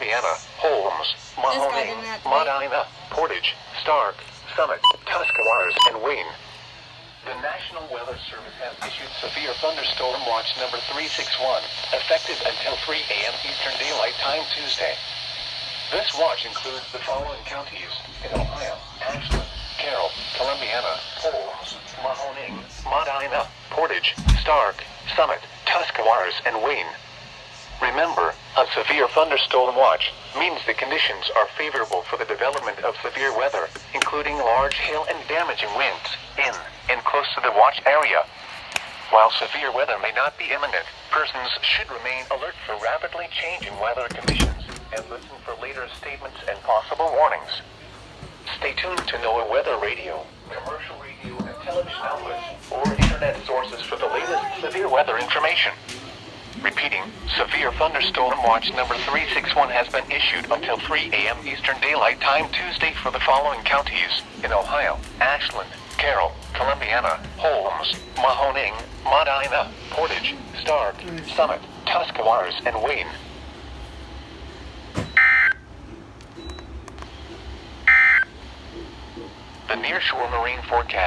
Columbiana, Holmes, Mahoning, Medina, Portage, Stark, Summit, Tuscarawas, and Wayne. The National Weather Service has issued severe thunderstorm watch number 361, effective until 3 a.m. Eastern Daylight Time Tuesday. This watch includes the following counties in Ohio: Ashland, Carroll, Columbiana, Holmes, Mahoning, Medina, Portage, Stark, Summit, Tuscarawas, and Wayne. Remember, a severe thunderstorm watch means the conditions are favorable for the development of severe weather, including large hail and damaging winds, in and close to the watch area. While severe weather may not be imminent, persons should remain alert for rapidly changing weather conditions and listen for later statements and possible warnings. Stay tuned to NOAA Weather Radio, commercial radio and television outlets, or internet sources for the latest severe weather information. Repeating, severe thunderstorm watch number 361 has been issued until 3 a.m. Eastern Daylight Time Tuesday for the following counties in Ohio: Ashland, Carroll, Columbiana, Holmes, Mahoning, Medina, Portage, Stark, Summit, Tuscarawas, and Wayne. The nearshore marine forecast.